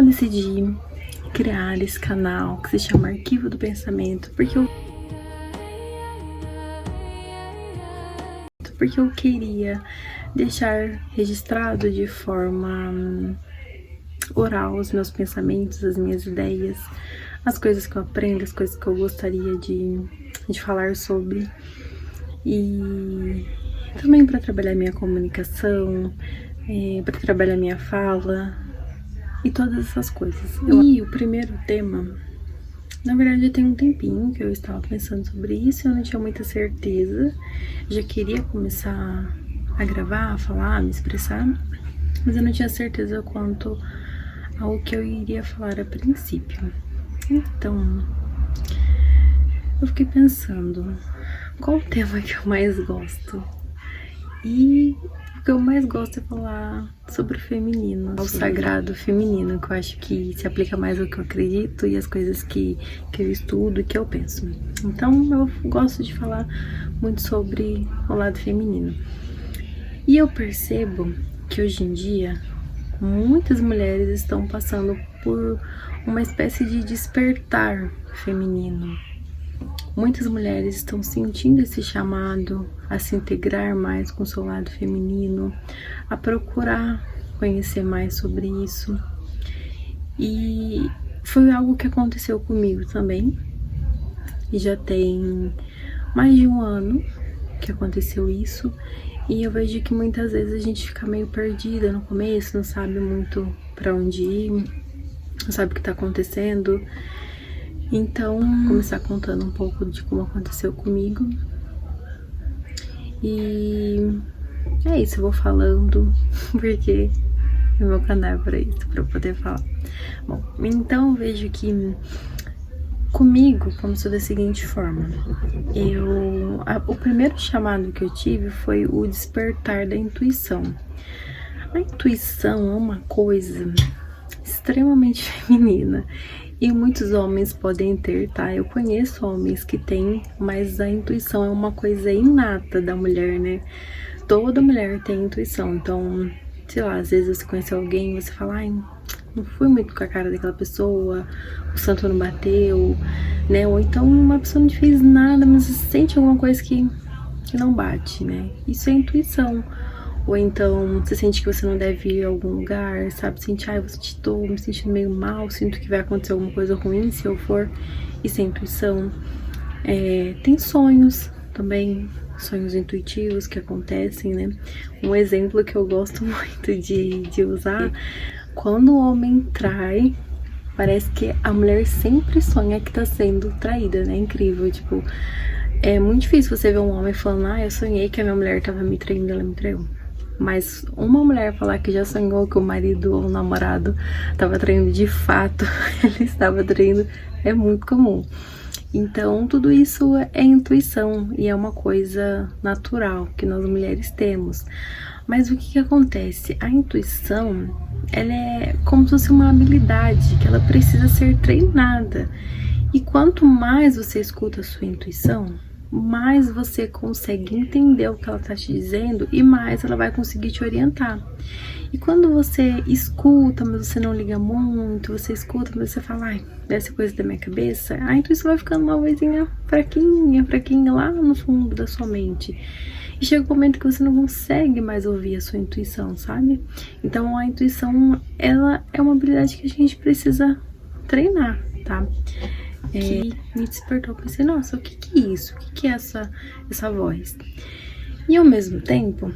eu decidi criar esse canal que se chama Arquivo do Pensamento, porque eu queria deixar registrado de forma oral os meus pensamentos, as minhas ideias, as coisas que eu aprendo, as coisas que eu gostaria de falar sobre. E também para trabalhar minha comunicação, para trabalhar minha fala e todas essas coisas. E o primeiro tema, na verdade, tem um tempinho que eu estava pensando sobre isso, eu não tinha muita certeza, já queria começar a gravar, a falar, a me expressar, mas eu não tinha certeza quanto ao que eu iria falar a princípio. Então, eu fiquei pensando, qual o tema que eu mais gosto? E o que eu mais gosto é falar sobre o feminino, o sagrado feminino, que eu acho que se aplica mais ao que eu acredito e as coisas que eu estudo e que eu penso. Então, eu gosto de falar muito sobre o lado feminino. E eu percebo que hoje em dia, muitas mulheres estão passando por uma espécie de despertar feminino. Muitas mulheres estão sentindo esse chamado a se integrar mais com o seu lado feminino, a procurar conhecer mais sobre isso. E foi algo que aconteceu comigo também. E já tem mais de um ano que aconteceu isso. E eu vejo que muitas vezes a gente fica meio perdida no começo, não sabe muito pra onde ir, não sabe o que tá acontecendo. Então, vou começar contando um pouco de como aconteceu comigo. E é isso, eu vou falando, porque o meu canal é pra isso, pra eu poder falar. Bom, então eu vejo que comigo começou da seguinte forma. O primeiro chamado que eu tive foi o despertar da intuição. A intuição é uma coisa extremamente feminina. E muitos homens podem ter, tá? Eu conheço homens que têm, mas a intuição é uma coisa inata da mulher, né? Toda mulher tem intuição. Então, sei lá, às vezes você conhece alguém e você fala, ai, não fui muito com a cara daquela pessoa, o santo não bateu, né? Ou então uma pessoa não te fez nada, mas você sente alguma coisa que não bate, né? Isso é intuição. Ou então você sente que você não deve ir a algum lugar, sabe? Sente, ai, tô me sentindo meio mal, sinto que vai acontecer alguma coisa ruim se eu for. Isso é intuição. Tem sonhos também, sonhos intuitivos que acontecem, né? Um exemplo que eu gosto muito de usar, quando o homem trai, parece que a mulher sempre sonha que tá sendo traída, né? Incrível, tipo, é muito difícil você ver um homem falando, ah, eu sonhei que a minha mulher tava me traindo, ela me traiu. Mas uma mulher falar que já sonhou que o marido ou o namorado estava traindo de fato, ele estava traindo, é muito comum. Então, tudo isso é intuição e é uma coisa natural que nós mulheres temos. Mas o que acontece? A intuição, ela é como se fosse uma habilidade que ela precisa ser treinada. E quanto mais você escuta a sua intuição, mais você consegue entender o que ela está te dizendo e mais ela vai conseguir te orientar. E quando você escuta, mas você não liga muito, você escuta, mas você fala, ai, dessa coisa da minha cabeça, a intuição vai ficando uma vozinha fraquinha lá no fundo da sua mente. E chega um momento que você não consegue mais ouvir a sua intuição, sabe? Então a intuição, ela é uma habilidade que a gente precisa treinar, tá? Que me despertou, pensei, nossa, o que é isso? O que é essa voz? E ao mesmo tempo,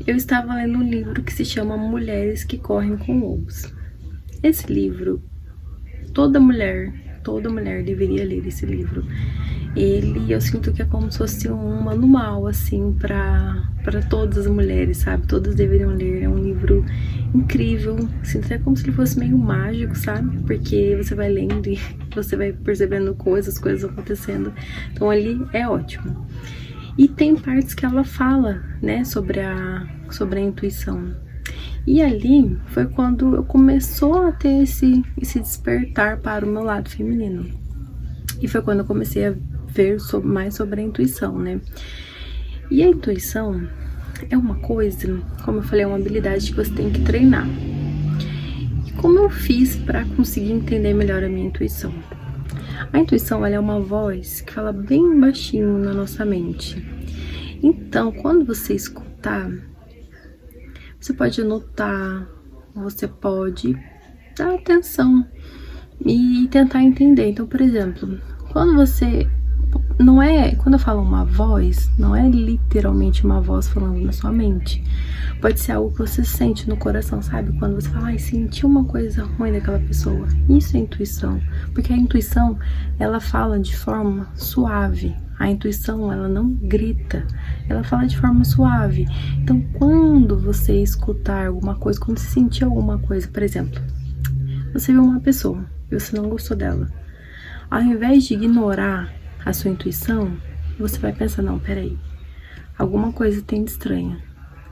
eu estava lendo um livro que se chama Mulheres que Correm com Lobos. Esse livro, toda mulher deveria ler esse livro. Eu sinto que é como se fosse um manual, assim, para todas as mulheres, sabe? Todas deveriam ler, é um livro incrível, sinto até como se ele fosse meio mágico, sabe? Porque você vai lendo e você vai percebendo coisas acontecendo, então ali é ótimo. E tem partes que ela fala, né, sobre a intuição. E ali foi quando eu começou a ter esse despertar para o meu lado feminino. E foi quando eu comecei a ver mais sobre a intuição, né? E a intuição é uma coisa, como eu falei, é uma habilidade que você tem que treinar. E como eu fiz para conseguir entender melhor a minha intuição? A intuição, ela é uma voz que fala bem baixinho na nossa mente. Então, quando você escutar, você pode anotar, você pode dar atenção e tentar entender. Então, por exemplo, quando eu falo uma voz, não é literalmente uma voz falando na sua mente. Pode ser algo que você sente no coração, sabe? Quando você fala, senti uma coisa ruim daquela pessoa. Isso é intuição. Porque a intuição, ela fala de forma suave. A intuição, ela não grita. Ela fala de forma suave. Então, quando você escutar alguma coisa, quando você sentir alguma coisa, por exemplo, você viu uma pessoa e você não gostou dela. Ao invés de ignorar a sua intuição, você vai pensar, não, peraí, alguma coisa tem de estranha.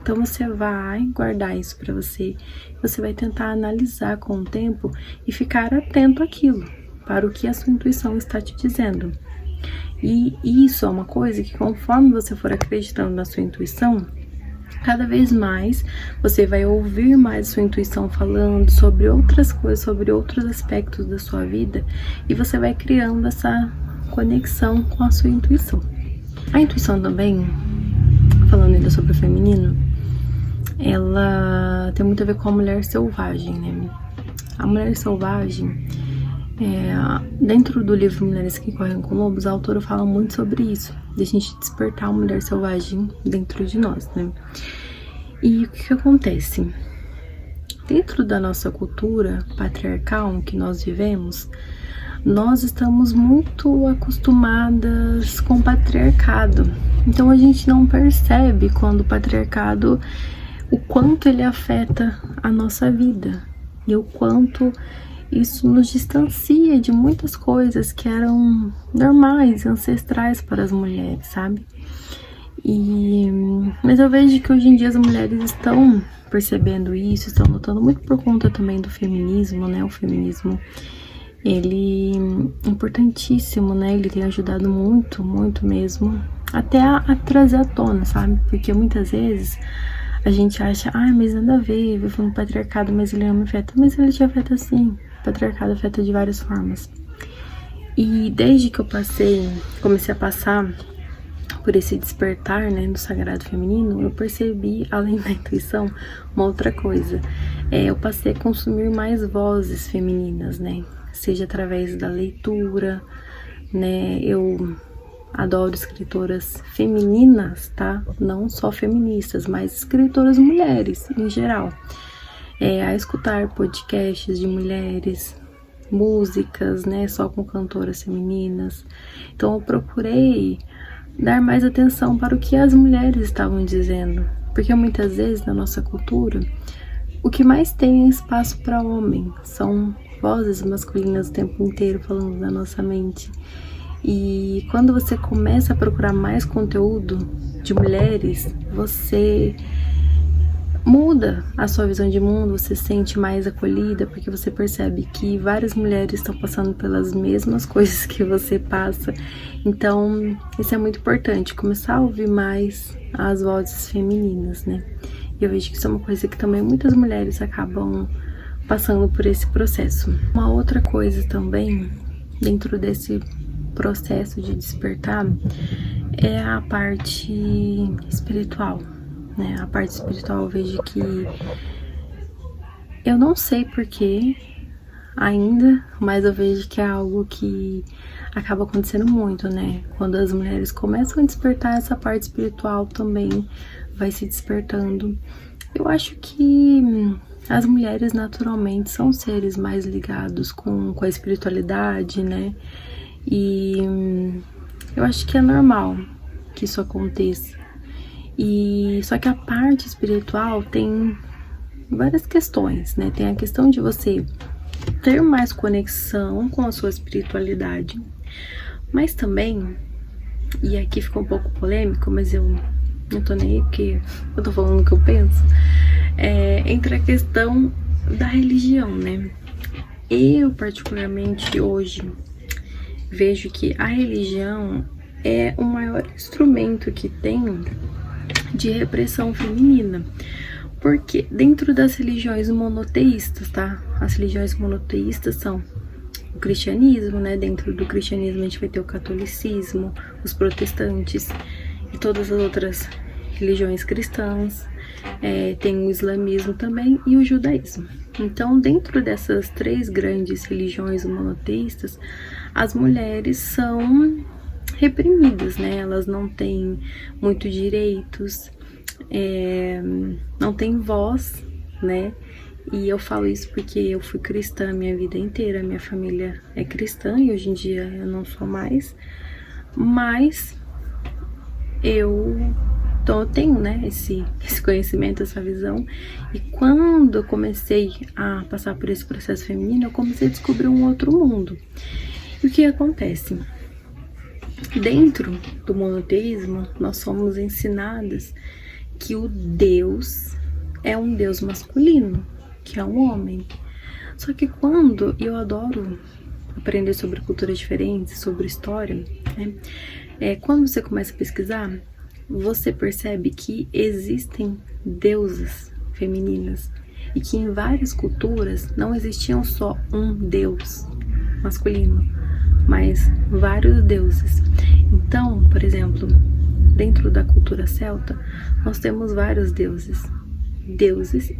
Então você vai guardar isso pra você, você vai tentar analisar com o tempo e ficar atento àquilo, para o que a sua intuição está te dizendo. E isso é uma coisa que, conforme você for acreditando na sua intuição, cada vez mais você vai ouvir mais sua intuição falando sobre outras coisas, sobre outros aspectos da sua vida, e você vai criando essa conexão com a sua intuição. A intuição também, falando ainda sobre o feminino, ela tem muito a ver com a mulher selvagem, né? A mulher selvagem, dentro do livro Mulheres que Correm com Lobos, a autora fala muito sobre isso, de a gente despertar a mulher selvagem dentro de nós, né? E o que acontece? Dentro da nossa cultura patriarcal em que nós vivemos, nós estamos muito acostumadas com o patriarcado. Então a gente não percebe quando o patriarcado, o quanto ele afeta a nossa vida e o quanto isso nos distancia de muitas coisas que eram normais, ancestrais para as mulheres, sabe? Mas eu vejo que hoje em dia as mulheres estão percebendo isso, estão notando muito por conta também do feminismo, né? O feminismo, ele é importantíssimo, né? Ele tem ajudado muito, muito mesmo, até a trazer à tona, sabe? Porque muitas vezes a gente acha, mas nada a ver, eu fui no patriarcado, mas ele não me afeta. Mas ele te afeta sim, o patriarcado afeta de várias formas. E desde que eu comecei a passar por esse despertar, né, do sagrado feminino, eu percebi, além da intuição, uma outra coisa. Eu passei a consumir mais vozes femininas, né? Seja através da leitura, né? Eu adoro escritoras femininas, tá? Não só feministas, mas escritoras mulheres, em geral. A escutar podcasts de mulheres, músicas, né? Só com cantoras femininas. Então eu procurei dar mais atenção para o que as mulheres estavam dizendo. Porque muitas vezes, na nossa cultura, o que mais tem é espaço para homem. São vozes masculinas o tempo inteiro falando da nossa mente. E quando você começa a procurar mais conteúdo de mulheres, você muda a sua visão de mundo, você se sente mais acolhida, porque você percebe que várias mulheres estão passando pelas mesmas coisas que você passa. Então, isso é muito importante, começar a ouvir mais as vozes femininas, né? E eu vejo que isso é uma coisa que também muitas mulheres acabam passando por esse processo. Uma outra coisa também, dentro desse processo de despertar, é a parte espiritual, né? A parte espiritual eu vejo que eu não sei porquê ainda, mas eu vejo que é algo que acaba acontecendo muito, né? Quando as mulheres começam a despertar, essa parte espiritual também vai se despertando. Eu acho que as mulheres naturalmente são seres mais ligados com a espiritualidade, né? E eu acho que é normal que isso aconteça. Só que a parte espiritual tem várias questões, né? Tem a questão de você ter mais conexão com a sua espiritualidade, mas também, e aqui ficou um pouco polêmico, mas eu não tô nem aí porque eu tô falando o que eu penso, entre a questão da religião, né? Eu, particularmente, hoje, vejo que a religião é o maior instrumento que tem de repressão feminina. Porque dentro das religiões monoteístas, tá? as religiões monoteístas são o cristianismo, né? Dentro do cristianismo a gente vai ter o catolicismo, os protestantes e todas as outras religiões cristãs. Tem o islamismo também e o judaísmo. Então, dentro dessas 3 grandes religiões monoteístas, as mulheres são reprimidas, né? Elas não têm muitos direitos, não têm voz, né? E eu falo isso porque eu fui cristã minha vida inteira, minha família é cristã e hoje em dia eu não sou mais, mas então eu tenho, né, esse conhecimento, essa visão, e quando eu comecei a passar por esse processo feminino, eu comecei a descobrir um outro mundo. E o que acontece? Dentro do monoteísmo, nós somos ensinadas que o Deus é um Deus masculino, que é um homem. Só que eu adoro aprender sobre culturas diferentes, sobre história, né? Quando você começa a pesquisar, você percebe que existem deusas femininas e que em várias culturas não existiam só um deus masculino, mas vários deuses. Então, por exemplo, dentro da cultura celta, nós temos vários deuses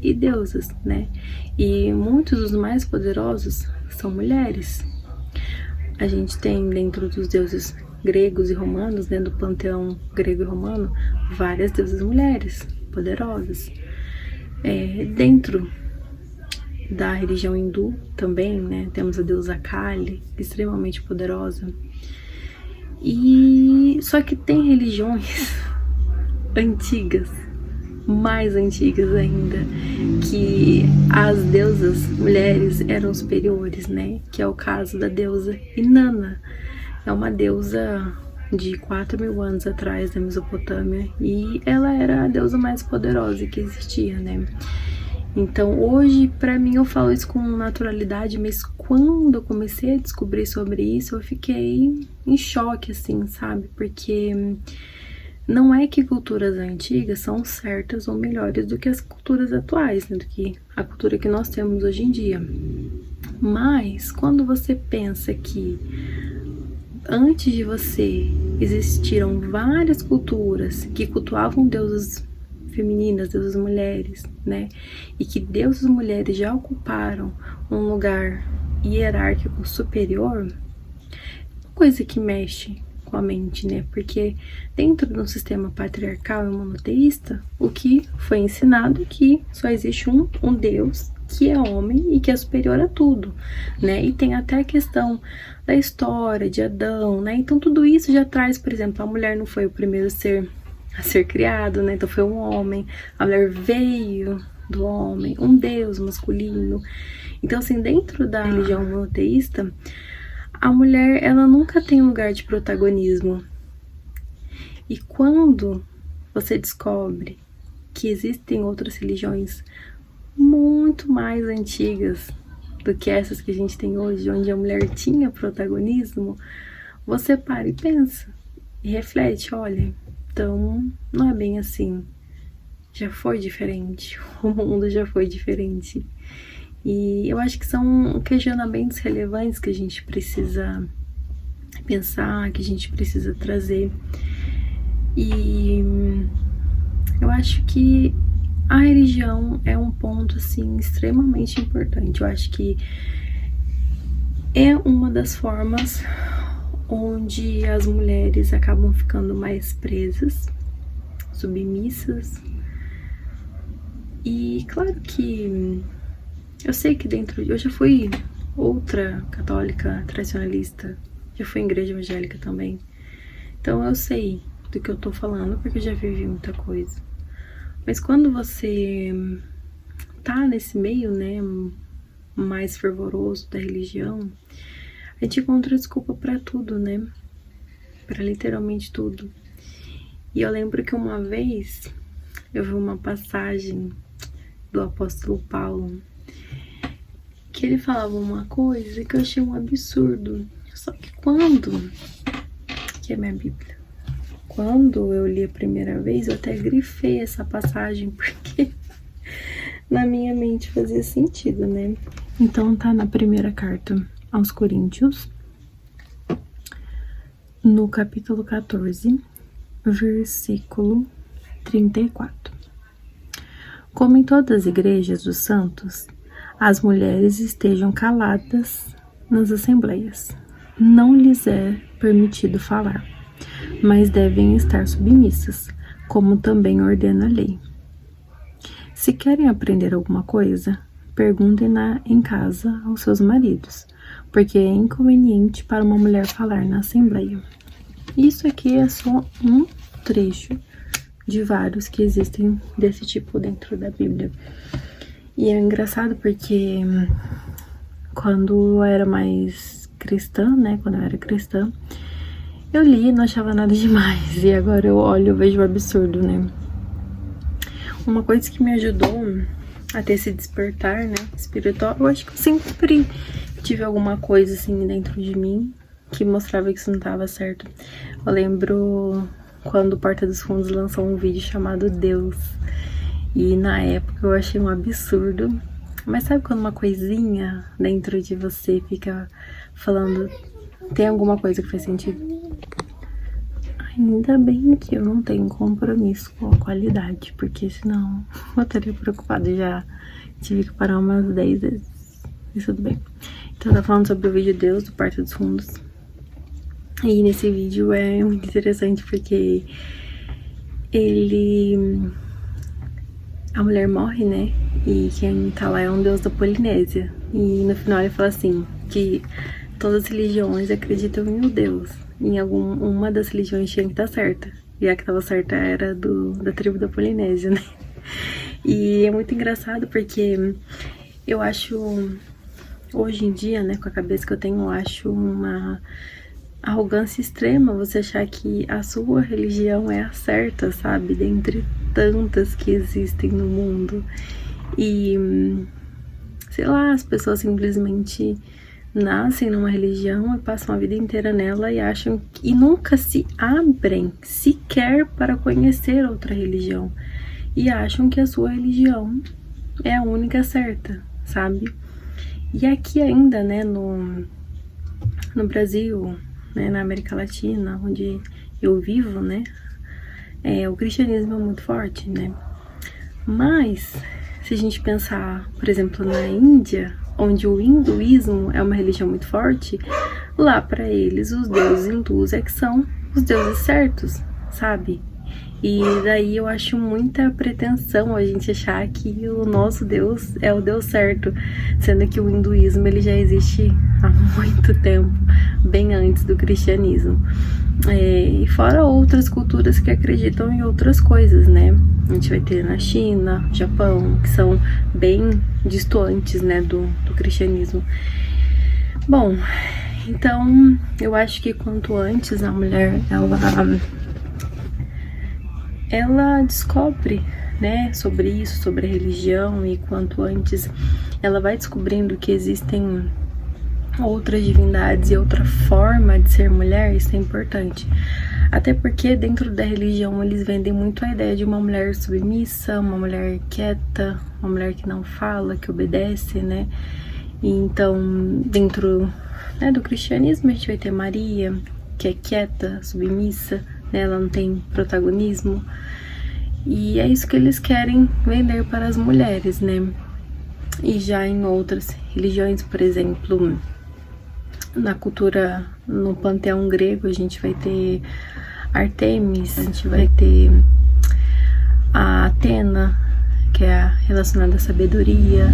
e deusas, né? E muitos dos mais poderosos são mulheres. A gente tem dentro dos deuses gregos e romanos, né, do panteão grego e romano, várias deusas mulheres poderosas. Dentro da religião hindu também, né, temos a deusa Kali, extremamente poderosa. Só que tem religiões antigas, mais antigas ainda, que as deusas mulheres eram superiores, né? Que é o caso da deusa Inanna. É uma deusa de 4.000 anos atrás da Mesopotâmia e ela era a deusa mais poderosa que existia, né? Então hoje, pra mim, eu falo isso com naturalidade, mas quando eu comecei a descobrir sobre isso, eu fiquei em choque, assim, sabe? Porque não é que culturas antigas são certas ou melhores do que as culturas atuais, né? Do que a cultura que nós temos hoje em dia. Mas quando você pensa que antes de você existiram várias culturas que cultuavam deusas femininas, deusas mulheres, né? E que deusas mulheres já ocuparam um lugar hierárquico superior, coisa que mexe com a mente, né? Porque dentro de um sistema patriarcal e monoteísta, o que foi ensinado é que só existe um Deus que é homem e que é superior a tudo, né? E tem até a questão da história de Adão, né? Então tudo isso já traz, por exemplo, a mulher não foi o primeiro ser a ser criado, né? Então foi um homem, a mulher veio do homem, um Deus masculino. Então, assim, dentro da religião monoteísta, a mulher, ela nunca tem lugar de protagonismo. E quando você descobre que existem outras religiões muito mais antigas do que essas que a gente tem hoje, onde a mulher tinha protagonismo, você para e pensa e reflete, olha, então não é bem assim, já foi diferente, o mundo já foi diferente. E eu acho que são questionamentos relevantes que a gente precisa pensar, que a gente precisa trazer. E eu acho que a religião é um ponto, assim, extremamente importante. Eu acho que é uma das formas onde as mulheres acabam ficando mais presas, submissas. E claro que eu sei que eu já fui outra católica tradicionalista, já fui em igreja evangélica também. Então eu sei do que eu tô falando, porque eu já vivi muita coisa. Mas quando você tá nesse meio, né, mais fervoroso da religião, a gente encontra desculpa pra tudo, né? Pra literalmente tudo. E eu lembro que uma vez eu vi uma passagem do apóstolo Paulo que ele falava uma coisa que eu achei um absurdo. Só que que é minha Bíblia, quando eu li a primeira vez, eu até grifei essa passagem, porque na minha mente fazia sentido, né? Então tá na primeira carta aos Coríntios, no capítulo 14, versículo 34. Como em todas as igrejas dos santos, as mulheres estejam caladas nas assembleias. Não lhes é permitido falar, mas devem estar submissas, como também ordena a lei. Se querem aprender alguma coisa, perguntem-na em casa aos seus maridos, porque é inconveniente para uma mulher falar na assembleia. Isso aqui é só um trecho de vários que existem desse tipo dentro da Bíblia. E é engraçado porque quando eu era mais cristã, né, quando eu era cristã, eu li e não achava nada demais, e agora eu olho e vejo o absurdo, né. Uma coisa que me ajudou a ter esse despertar, né, espiritual, eu acho que eu sempre tive alguma coisa assim dentro de mim que mostrava que isso não estava certo. Eu lembro quando o Porta dos Fundos lançou um vídeo chamado Deus, e na época eu achei um absurdo, mas sabe quando uma coisinha dentro de você fica falando, tem alguma coisa que faz sentido? Ainda bem que eu não tenho compromisso com a qualidade, porque senão eu estaria preocupada, já tive que parar umas 10 vezes, e tudo bem. Então eu tô falando sobre o vídeo Deus, do Porta dos Fundos, e nesse vídeo é muito interessante porque a mulher morre, né, e quem tá lá é um deus da Polinésia, e no final ele fala assim, que todas as religiões acreditam em um deus, em uma das religiões tinha que estar certa, e a que estava certa era da tribo da Polinésia, né. E é muito engraçado porque eu acho, hoje em dia, né, com a cabeça que eu tenho, eu acho uma arrogância extrema você achar que a sua religião é a certa, sabe, dentre tantas que existem no mundo. E, sei lá, as pessoas simplesmente nascem numa religião e passam a vida inteira nela e acham e nunca se abrem sequer para conhecer outra religião e acham que a sua religião é a única certa, sabe? E aqui ainda, né, no Brasil, né, na América Latina, onde eu vivo, né, o cristianismo é muito forte, né, mas se a gente pensar, por exemplo, na Índia, onde o hinduísmo é uma religião muito forte, lá para eles os deuses hindus é que são os deuses certos, sabe? E daí eu acho muita pretensão a gente achar que o nosso Deus é o Deus certo, sendo que o hinduísmo ele já existe há muito tempo, bem antes do cristianismo. E fora outras culturas que acreditam em outras coisas, né? A gente vai ter na China, Japão, que são bem distantes, né, do cristianismo. Bom, então eu acho que quanto antes a mulher ela descobre, né, sobre isso, sobre a religião, e quanto antes ela vai descobrindo que existem outras divindades e outra forma de ser mulher, isso é importante. Até porque dentro da religião eles vendem muito a ideia de uma mulher submissa, uma mulher quieta, uma mulher que não fala, que obedece, né? E então, dentro, né, do cristianismo a gente vai ter Maria, que é quieta, submissa, né? Ela não tem protagonismo. E é isso que eles querem vender para as mulheres, né? E já em outras religiões, por exemplo, na cultura, no panteão grego, a gente vai ter Artemis, a gente vai ter a Atena, que é relacionada à sabedoria,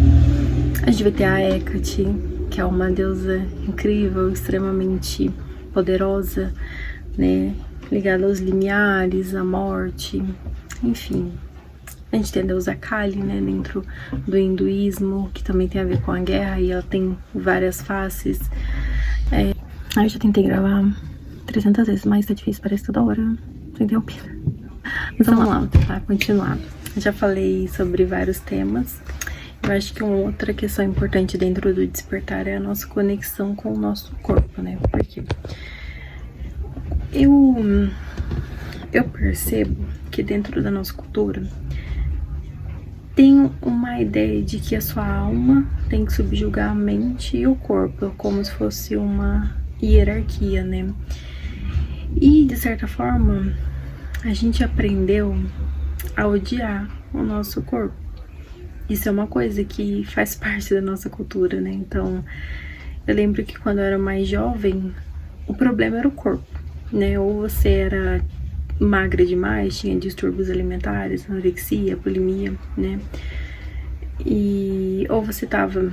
a gente vai ter a Hécate, que é uma deusa incrível, extremamente poderosa, né, ligada aos limiares, à morte, enfim. A gente tem a deusa Kali, né, dentro do hinduísmo, que também tem a ver com a guerra, e ela tem várias faces. Eu já tentei gravar 300 vezes, mas tá difícil, parece toda hora, tô interrompida. Mas vamos lá, tá? Continuar. Eu já falei sobre vários temas. Eu acho que uma outra questão importante dentro do despertar é a nossa conexão com o nosso corpo, né? Porque eu percebo que dentro da nossa cultura tem uma ideia de que a sua alma tem que subjugar a mente e o corpo, como se fosse uma hierarquia, né? E, de certa forma, a gente aprendeu a odiar o nosso corpo. Isso é uma coisa que faz parte da nossa cultura, né? Então, eu lembro que quando eu era mais jovem, o problema era o corpo, né? Ou você era magra demais, tinha distúrbios alimentares, anorexia, bulimia, né? Ou você tava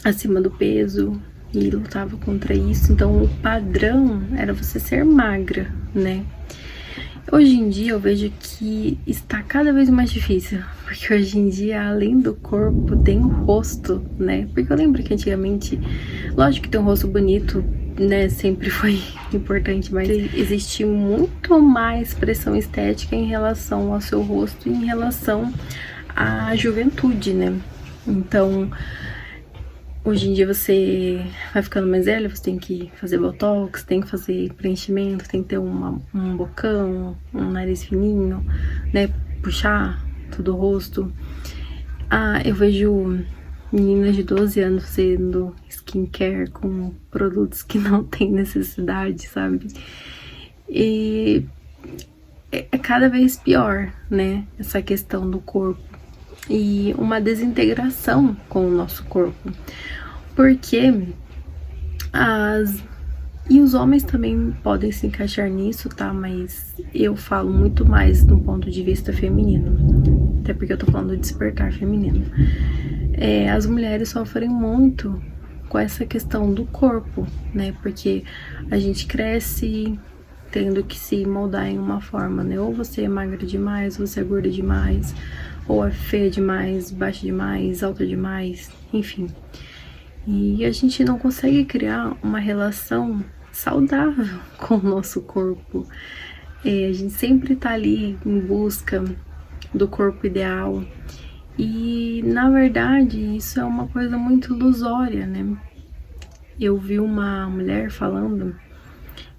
acima do peso e lutava contra isso. Então, o padrão era você ser magra, né? Hoje em dia eu vejo que está cada vez mais difícil, porque hoje em dia, além do corpo, tem o rosto, né? Porque eu lembro que antigamente, lógico que ter um rosto bonito, né, sempre foi importante, mas existe muito mais pressão estética em relação ao seu rosto e em relação à juventude, né? Então, hoje em dia você vai ficando mais velho, você tem que fazer botox, tem que fazer preenchimento, tem que ter um bocão, um nariz fininho, né? Puxar todo o rosto. Eu vejo meninas de 12 anos fazendo skincare com produtos que não tem necessidade, sabe? E é cada vez pior, né? Essa questão do corpo. E uma desintegração com o nosso corpo. Porque e os homens também podem se encaixar nisso, tá? Mas eu falo muito mais do ponto de vista feminino. Até porque eu tô falando do despertar feminino. As mulheres sofrem muito com essa questão do corpo, né? Porque a gente cresce tendo que se moldar em uma forma, né? Ou você é magra demais, ou você é gorda demais, ou é feia demais, baixa demais, alta demais, enfim. E a gente não consegue criar uma relação saudável com o nosso corpo. A gente sempre tá ali em busca do corpo ideal. E, na verdade, isso é uma coisa muito ilusória, né? Eu vi uma mulher falando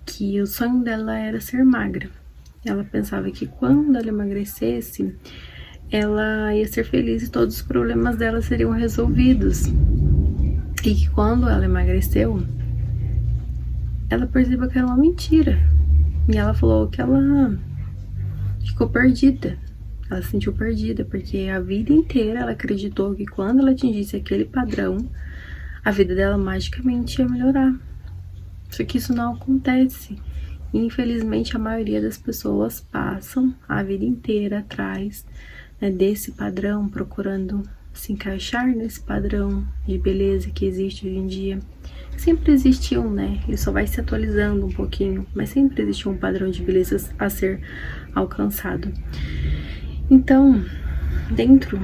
que o sonho dela era ser magra. Ela pensava que quando ela emagrecesse, ela ia ser feliz e todos os problemas dela seriam resolvidos. E que quando ela emagreceu, ela percebeu que era uma mentira. E ela falou que ela ficou perdida. Ela se sentiu perdida, porque a vida inteira ela acreditou que quando ela atingisse aquele padrão, a vida dela magicamente ia melhorar. Só que isso não acontece. E, infelizmente, a maioria das pessoas passam a vida inteira atrás, né, desse padrão, procurando se encaixar nesse padrão de beleza que existe hoje em dia. Sempre existiu, né? Ele só vai se atualizando um pouquinho, mas sempre existiu um padrão de beleza a ser alcançado. Então, dentro,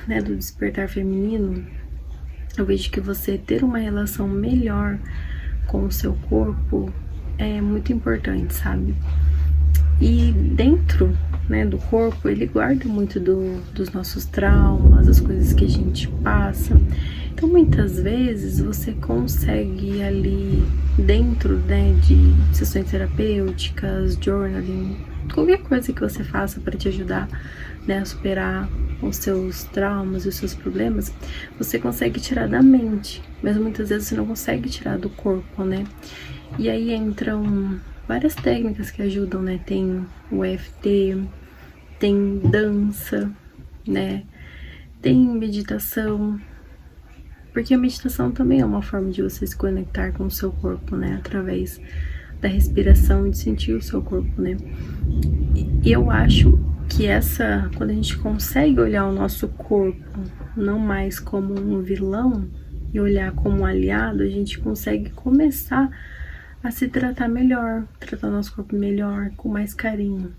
né, do despertar feminino, eu vejo que você ter uma relação melhor com o seu corpo é muito importante, sabe? E dentro, né, do corpo, ele guarda muito dos nossos traumas, das coisas que a gente passa. Então, muitas vezes, você consegue ali dentro, né, de sessões terapêuticas, journaling, qualquer coisa que você faça para te ajudar, né, a superar os seus traumas e os seus problemas, você consegue tirar da mente, mas muitas vezes você não consegue tirar do corpo, né? E aí entram várias técnicas que ajudam, né? Tem o EFT, tem dança, né? Tem meditação, porque a meditação também é uma forma de você se conectar com o seu corpo, né? Através da respiração e de sentir o seu corpo, né? E eu acho que quando a gente consegue olhar o nosso corpo não mais como um vilão e olhar como um aliado, a gente consegue começar a se tratar melhor, tratar o nosso corpo melhor, com mais carinho.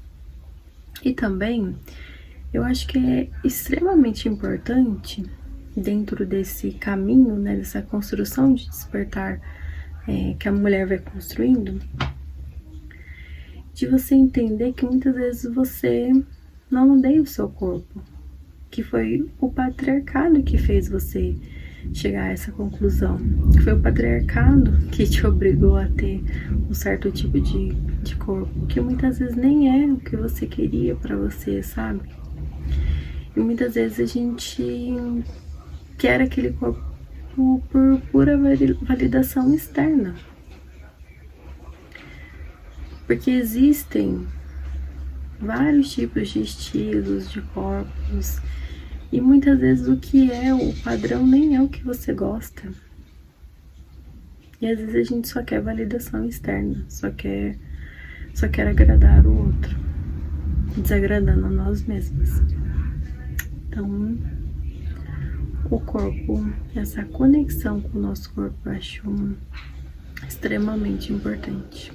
E também, eu acho que é extremamente importante, dentro desse caminho, né, dessa construção de despertar que a mulher vai construindo, de você entender que muitas vezes você não odeia o seu corpo, que foi o patriarcado que fez você chegar a essa conclusão, que foi o patriarcado que te obrigou a ter um certo tipo de corpo, que muitas vezes nem é o que você queria pra você, sabe? E muitas vezes a gente quer aquele corpo por pura validação externa. Porque existem vários tipos de estilos, de corpos, e muitas vezes o que é o padrão nem é o que você gosta. E às vezes a gente só quer validação externa, só quer agradar o outro, desagradando a nós mesmos. Então, o corpo, essa conexão com o nosso corpo, eu acho extremamente importante.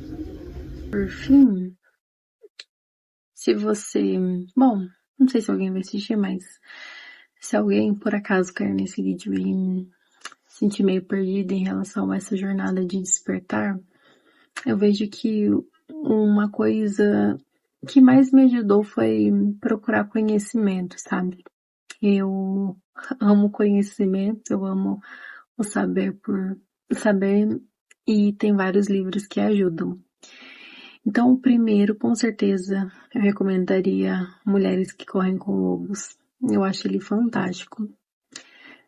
Por fim, se você... Bom, não sei se alguém vai assistir, mas se alguém por acaso cair nesse vídeo e se sentir meio perdido em relação a essa jornada de despertar, eu vejo que uma coisa que mais me ajudou foi procurar conhecimento, sabe? Eu amo conhecimento, eu amo o saber por saber, e tem vários livros que ajudam. Então, o primeiro, com certeza, eu recomendaria Mulheres que Correm com Lobos. Eu acho ele fantástico.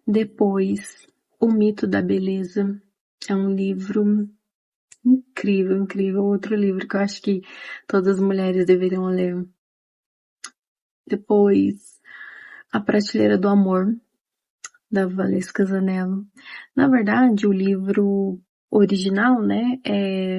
Depois, O Mito da Beleza. É um livro incrível, incrível. Outro livro que eu acho que todas as mulheres deveriam ler. Depois, A Prateleira do Amor, da Valesca Zanello. Na verdade, o livro original, né,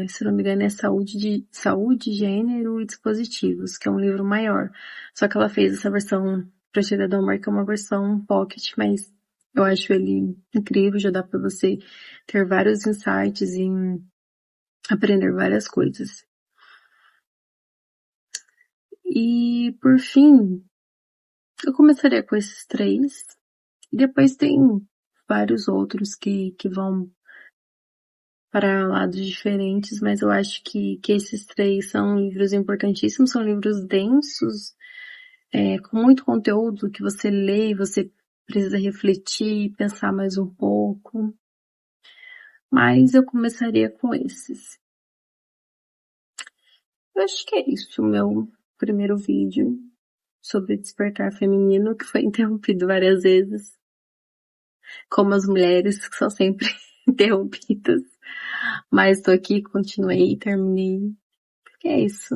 se não me engano, é Saúde, Gênero e Dispositivos, que é um livro maior. Só que ela fez essa versão Prateleira do Amor, que é uma versão pocket, mas eu acho ele incrível, já dá para você ter vários insights e aprender várias coisas. E, por fim, eu começaria com esses três. Depois tem vários outros que vão para lados diferentes, mas eu acho que esses três são livros importantíssimos, são livros densos, com muito conteúdo que você lê e você precisa refletir, pensar mais um pouco. Mas eu começaria com esses. Eu acho que é isso, o meu primeiro vídeo sobre despertar feminino, que foi interrompido várias vezes, como as mulheres, que são sempre interrompidas. Mas tô aqui, continuei, terminei. É isso.